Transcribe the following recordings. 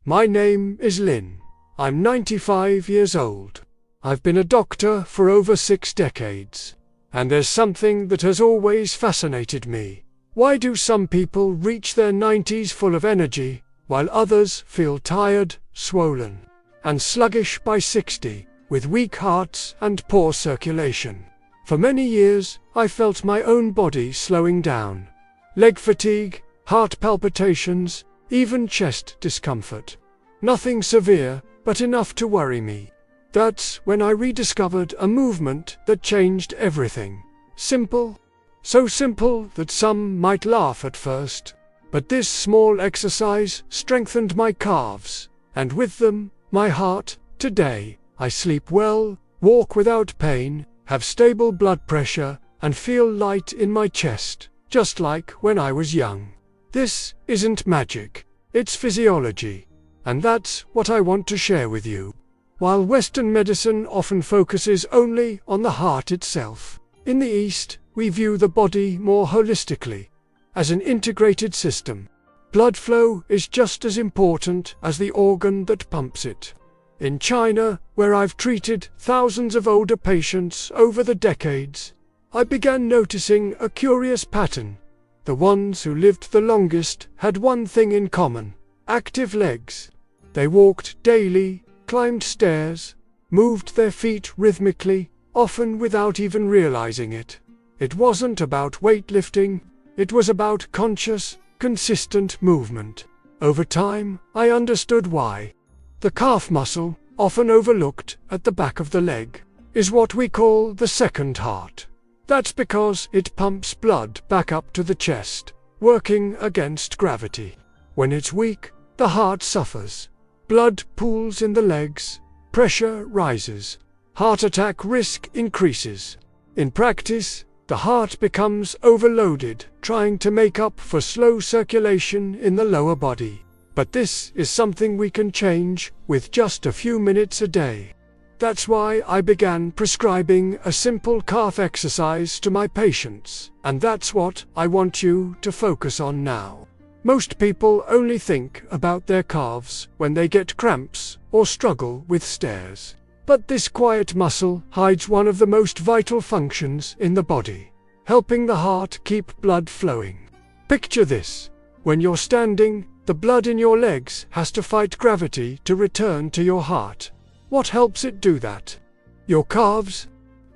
My name is Lynn. I'm 95 years old. I've been a doctor for over 6 decades. And there's something that has always fascinated me. Why do some people reach their 90s full of energy, while others feel tired, swollen, and sluggish by 60, with weak hearts and poor circulation? For many years, I felt my own body slowing down. Leg fatigue, heart palpitations, even chest discomfort. Nothing severe, but enough to worry me. That's when I rediscovered a movement that changed everything. Simple. So simple that some might laugh at first. But this small exercise strengthened my calves, and with them, my heart. Today, I sleep well, walk without pain, have stable blood pressure, and feel light in my chest, just like when I was young. This isn't magic, it's physiology. And that's what I want to share with you. While Western medicine often focuses only on the heart itself, in the East, we view the body more holistically, as an integrated system. Blood flow is just as important as the organ that pumps it. In China, where I've treated thousands of older patients over the decades, I began noticing a curious pattern. The ones who lived the longest had one thing in common: active legs. They walked daily, climbed stairs, moved their feet rhythmically, often without even realizing it. It wasn't about weightlifting, it was about conscious, consistent movement. Over time, I understood why. The calf muscle, often overlooked at the back of the leg, is what we call the second heart. That's because it pumps blood back up to the chest, working against gravity. When it's weak, the heart suffers. Blood pools in the legs, pressure rises, heart attack risk increases. In practice, the heart becomes overloaded, trying to make up for slow circulation in the lower body. But this is something we can change with just a few minutes a day. That's why I began prescribing a simple calf exercise to my patients, and that's what I want you to focus on now. Most people only think about their calves when they get cramps or struggle with stairs. But this quiet muscle hides one of the most vital functions in the body, helping the heart keep blood flowing. Picture this. When you're standing, the blood in your legs has to fight gravity to return to your heart. What helps it do that? Your calves.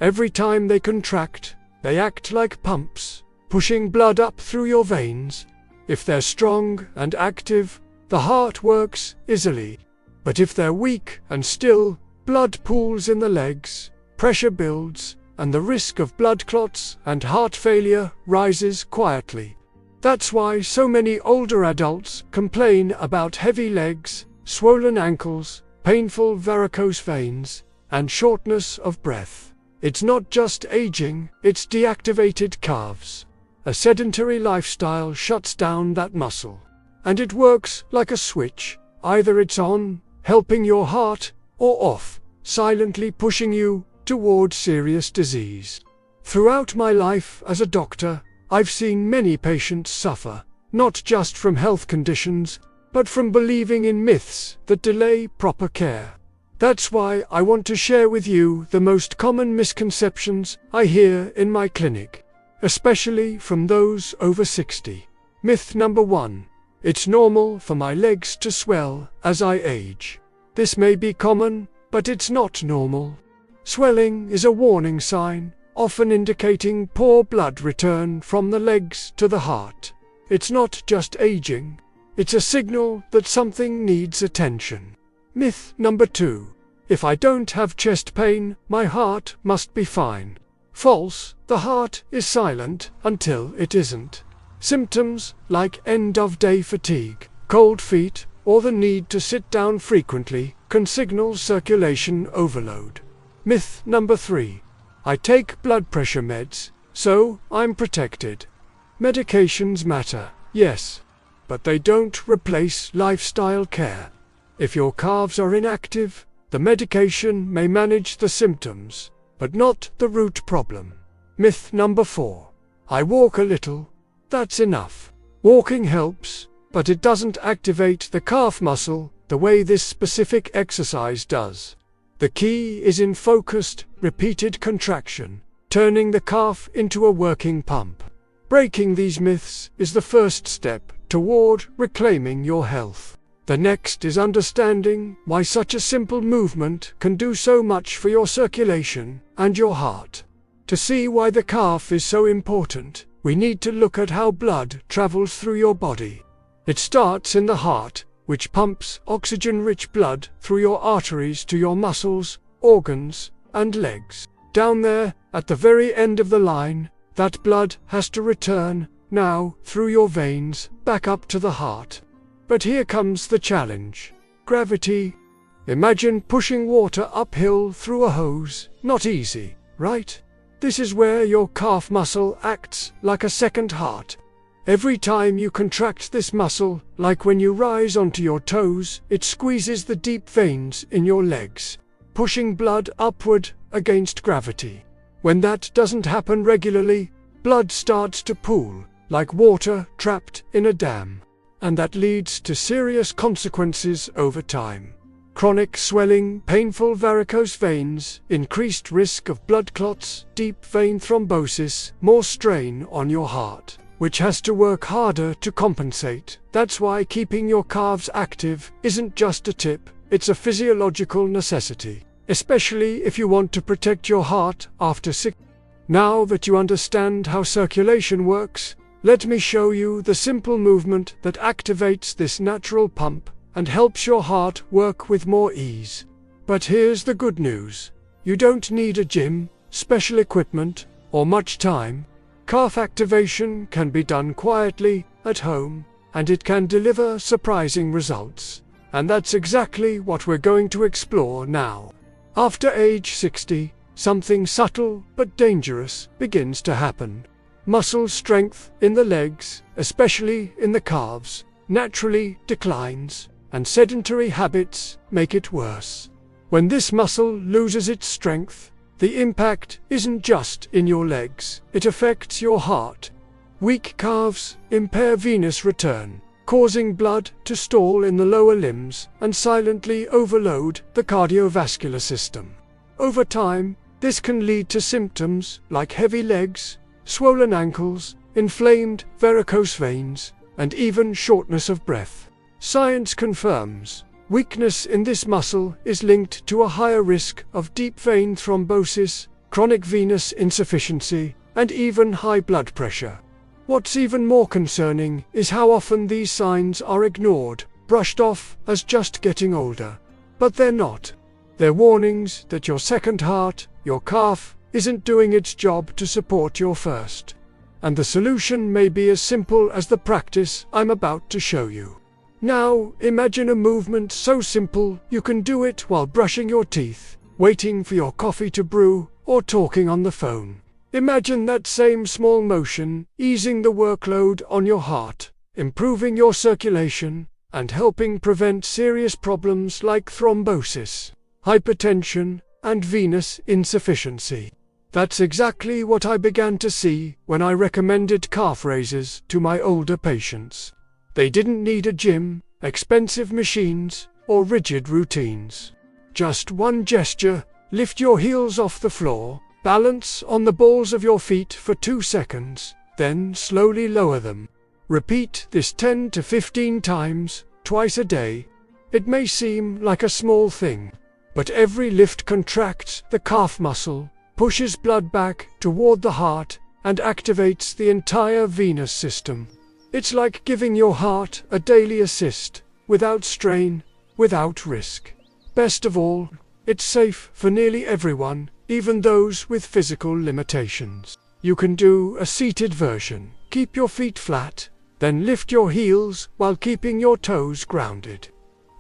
Every time they contract, they act like pumps, pushing blood up through your veins. If they're strong and active, the heart works easily. But if they're weak and still, blood pools in the legs, pressure builds, and the risk of blood clots and heart failure rises quietly. That's why so many older adults complain about heavy legs, swollen ankles, painful varicose veins, and shortness of breath. It's not just aging, it's deactivated calves. A sedentary lifestyle shuts down that muscle. And it works like a switch. Either it's on, helping your heart, or off, silently pushing you toward serious disease. Throughout my life as a doctor, I've seen many patients suffer, not just from health conditions, but from believing in myths that delay proper care. That's why I want to share with you the most common misconceptions I hear in my clinic, especially from those over 60. Myth number 1. It's normal for my legs to swell as I age. This may be common, but it's not normal. Swelling is a warning sign, often indicating poor blood return from the legs to the heart. It's not just aging, it's a signal that something needs attention. Myth number 2. If I don't have chest pain, my heart must be fine. False. The heart is silent until it isn't. Symptoms like end-of-day fatigue, cold feet, or the need to sit down frequently can signal circulation overload. Myth number 3. I take blood pressure meds, so I'm protected. Medications matter, yes, but they don't replace lifestyle care. If your calves are inactive, the medication may manage the symptoms, but not the root problem. Myth number 4. I walk a little. That's enough. Walking helps, but it doesn't activate the calf muscle the way this specific exercise does. The key is in focused, repeated contraction, turning the calf into a working pump. Breaking these myths is the first step toward reclaiming your health. The next is understanding why such a simple movement can do so much for your circulation and your heart. To see why the calf is so important, we need to look at how blood travels through your body. It starts in the heart, which pumps oxygen-rich blood through your arteries to your muscles, organs, and legs. Down there, at the very end of the line, that blood has to return, now, through your veins, back up to the heart. But here comes the challenge. Gravity. Imagine pushing water uphill through a hose. Not easy, right? This is where your calf muscle acts like a second heart. Every time you contract this muscle, like when you rise onto your toes, it squeezes the deep veins in your legs, pushing blood upward against gravity. When that doesn't happen regularly, blood starts to pool, like water trapped in a dam. And that leads to serious consequences over time. Chronic swelling, painful varicose veins, increased risk of blood clots, deep vein thrombosis, more strain on your heart, which has to work harder to compensate. That's why keeping your calves active isn't just a tip, it's a physiological necessity, especially if you want to protect your heart after sickness. Now that you understand how circulation works, let me show you the simple movement that activates this natural pump and helps your heart work with more ease. But here's the good news. You don't need a gym, special equipment, or much time. Calf activation can be done quietly, at home, and it can deliver surprising results. And that's exactly what we're going to explore now. After age 60, something subtle but dangerous begins to happen. Muscle strength in the legs, especially in the calves, naturally declines, and sedentary habits make it worse. When this muscle loses its strength, the impact isn't just in your legs, it affects your heart. Weak calves impair venous return, causing blood to stall in the lower limbs and silently overload the cardiovascular system. Over time, this can lead to symptoms like heavy legs, swollen ankles, inflamed varicose veins, and even shortness of breath. Science confirms weakness in this muscle is linked to a higher risk of deep vein thrombosis, chronic venous insufficiency, and even high blood pressure. What's even more concerning is how often these signs are ignored, brushed off as just getting older. But they're not. They're warnings that your second heart, your calf, isn't doing its job to support your first. And the solution may be as simple as the practice I'm about to show you. Now, imagine a movement so simple you can do it while brushing your teeth, waiting for your coffee to brew, or talking on the phone. Imagine that same small motion, easing the workload on your heart, improving your circulation, and helping prevent serious problems like thrombosis, hypertension, and venous insufficiency. That's exactly what I began to see when I recommended calf raises to my older patients. They didn't need a gym, expensive machines, or rigid routines. Just one gesture: lift your heels off the floor, balance on the balls of your feet for 2 seconds, then slowly lower them. Repeat this 10 to 15 times, twice a day. It may seem like a small thing, but every lift contracts the calf muscle, pushes blood back toward the heart, and activates the entire venous system. It's like giving your heart a daily assist, without strain, without risk. Best of all, it's safe for nearly everyone, even those with physical limitations. You can do a seated version. Keep your feet flat, then lift your heels while keeping your toes grounded.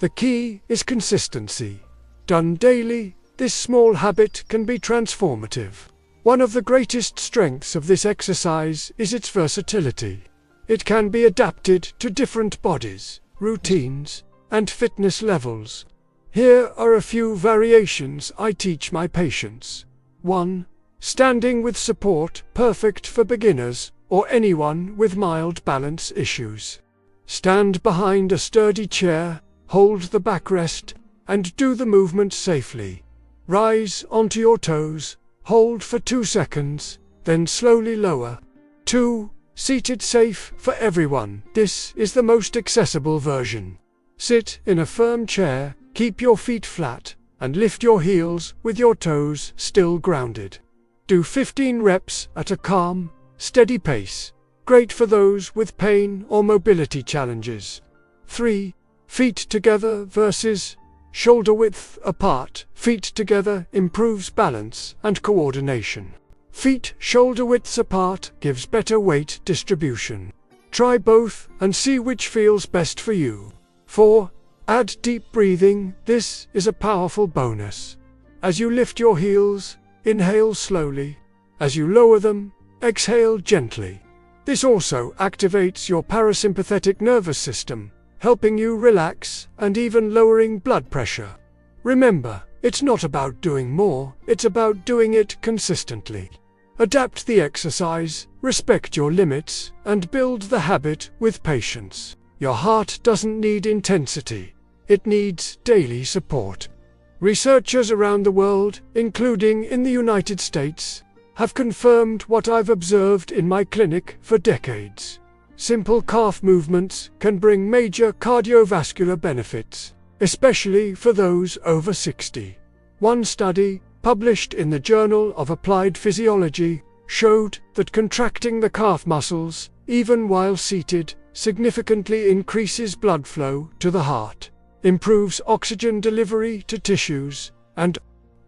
The key is consistency. Done daily, this small habit can be transformative. One of the greatest strengths of this exercise is its versatility. It can be adapted to different bodies, routines, and fitness levels. Here are a few variations I teach my patients. 1. Standing with support, perfect for beginners or anyone with mild balance issues. Stand behind a sturdy chair, hold the backrest, and do the movement safely. Rise onto your toes, hold for 2 seconds, then slowly lower. 2. Seated safe for everyone. This is the most accessible version. Sit in a firm chair, keep your feet flat, and lift your heels with your toes still grounded. Do 15 reps at a calm, steady pace. Great for those with pain or mobility challenges. 3. Feet together versus shoulder width apart. Feet together improves balance and coordination. Feet shoulder widths apart gives better weight distribution. Try both and see which feels best for you. 4. Add deep breathing. This is a powerful bonus. As you lift your heels, inhale slowly. As you lower them, exhale gently. This also activates your parasympathetic nervous system, helping you relax and even lowering blood pressure. Remember, it's not about doing more, it's about doing it consistently. Adapt the exercise, respect your limits, and build the habit with patience. Your heart doesn't need intensity, it needs daily support. Researchers around the world, including in the United States, have confirmed what I've observed in my clinic for decades. Simple calf movements can bring major cardiovascular benefits, especially for those over 60. One study, published in the Journal of Applied Physiology, showed that contracting the calf muscles, even while seated, significantly increases blood flow to the heart, improves oxygen delivery to tissues, and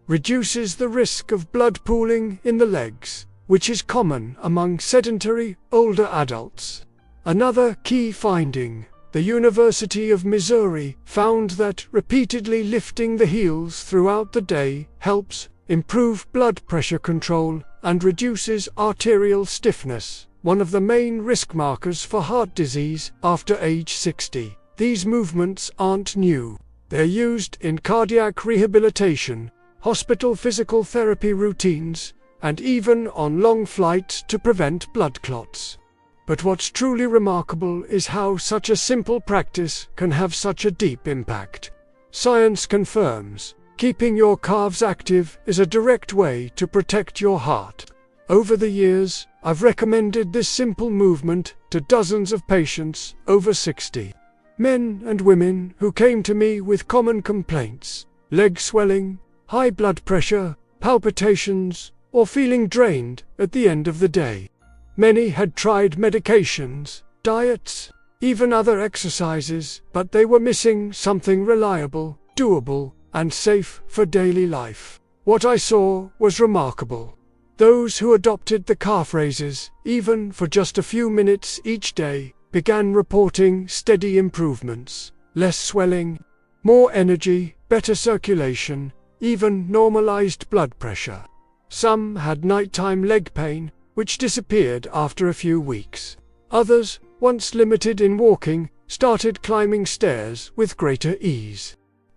reduces the risk of blood pooling in the legs, which is common among sedentary, older adults. Another key finding, the University of Missouri found that repeatedly lifting the heels throughout the day helps improve blood pressure control and reduces arterial stiffness, one of the main risk markers for heart disease after age 60. These movements aren't new. They're used in cardiac rehabilitation, hospital physical therapy routines, and even on long flights to prevent blood clots. But what's truly remarkable is how such a simple practice can have such a deep impact. Science confirms, keeping your calves active is a direct way to protect your heart. Over the years, I've recommended this simple movement to dozens of patients over 60. Men and women who came to me with common complaints, leg swelling, high blood pressure, palpitations, or feeling drained at the end of the day. Many had tried medications, diets, even other exercises, but they were missing something reliable, doable, and safe for daily life. What I saw was remarkable. Those who adopted the calf raises, even for just a few minutes each day, began reporting steady improvements, less swelling, more energy, better circulation, even normalized blood pressure. Some had nighttime leg pain, which disappeared after a few weeks. Others, once limited in walking, started climbing stairs with greater ease.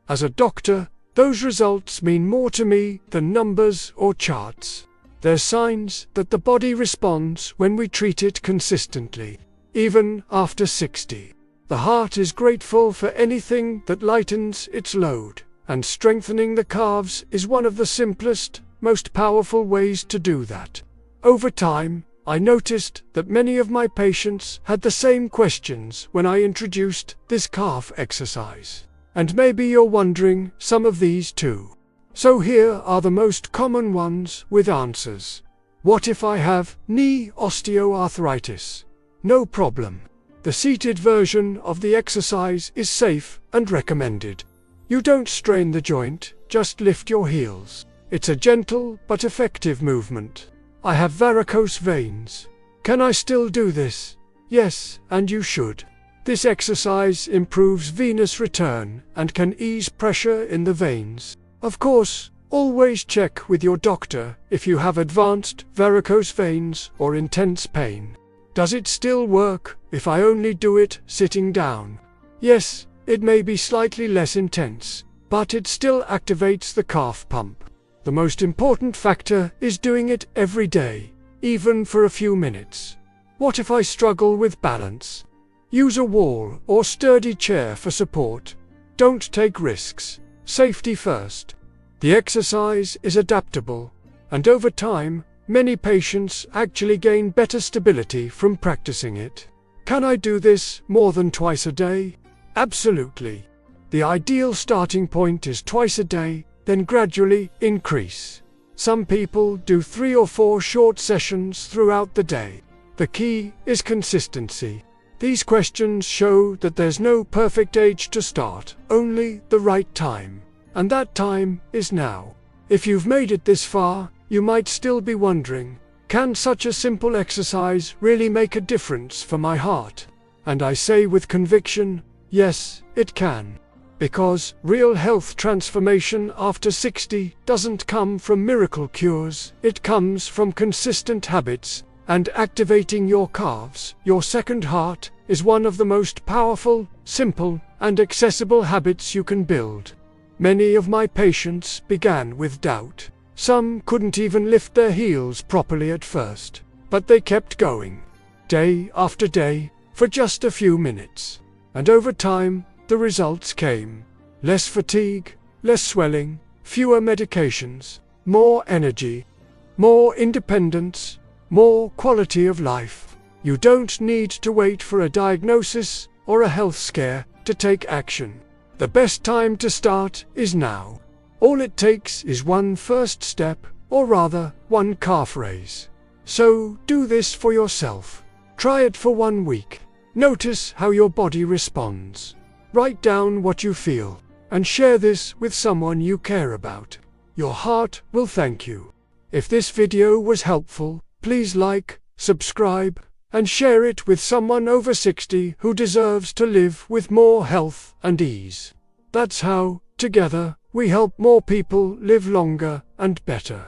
As a doctor, those results mean more to me than numbers or charts. They're signs that the body responds when we treat it consistently, even after 60. The heart is grateful for anything that lightens its load, and strengthening the calves is one of the simplest, most powerful ways to do that. Over time, I noticed that many of my patients had the same questions when I introduced this calf exercise. And maybe you're wondering some of these too. So here are the most common ones with answers. What if I have knee osteoarthritis? No problem. The seated version of the exercise is safe and recommended. You don't strain the joint, just lift your heels. It's a gentle but effective movement. I have varicose veins. Can I still do this? Yes, and you should. This exercise improves venous return and can ease pressure in the veins. Of course, always check with your doctor if you have advanced varicose veins or intense pain. Does it still work if I only do it sitting down? Yes, it may be slightly less intense, but it still activates the calf pump. The most important factor is doing it every day, even for a few minutes. What if I struggle with balance? Use a wall or sturdy chair for support. Don't take risks. Safety first. The exercise is adaptable, and over time, many patients actually gain better stability from practicing it. Can I do this more than twice a day? Absolutely. The ideal starting point is twice a day, then gradually increase. Some people do 3 or 4 short sessions throughout the day. The key is consistency. These questions show that there's no perfect age to start, only the right time. And that time is now. If you've made it this far, you might still be wondering, can such a simple exercise really make a difference for my heart? And I say with conviction, yes, it can. Because real health transformation after 60 doesn't come from miracle cures, it comes from consistent habits, and activating your calves, your second heart, is one of the most powerful, simple, and accessible habits you can build. Many of my patients began with doubt. Some couldn't even lift their heels properly at first, but they kept going, day after day, for just a few minutes. And over time, the results came. Less fatigue, less swelling, fewer medications, more energy, more independence, more quality of life. You don't need to wait for a diagnosis or a health scare to take action. The best time to start is now. All it takes is one first step, or rather, one calf raise. So do this for yourself. Try it for 1 week. Notice how your body responds. Write down what you feel, and share this with someone you care about. Your heart will thank you. If this video was helpful, please like, subscribe, and share it with someone over 60 who deserves to live with more health and ease. That's how, together, we help more people live longer and better.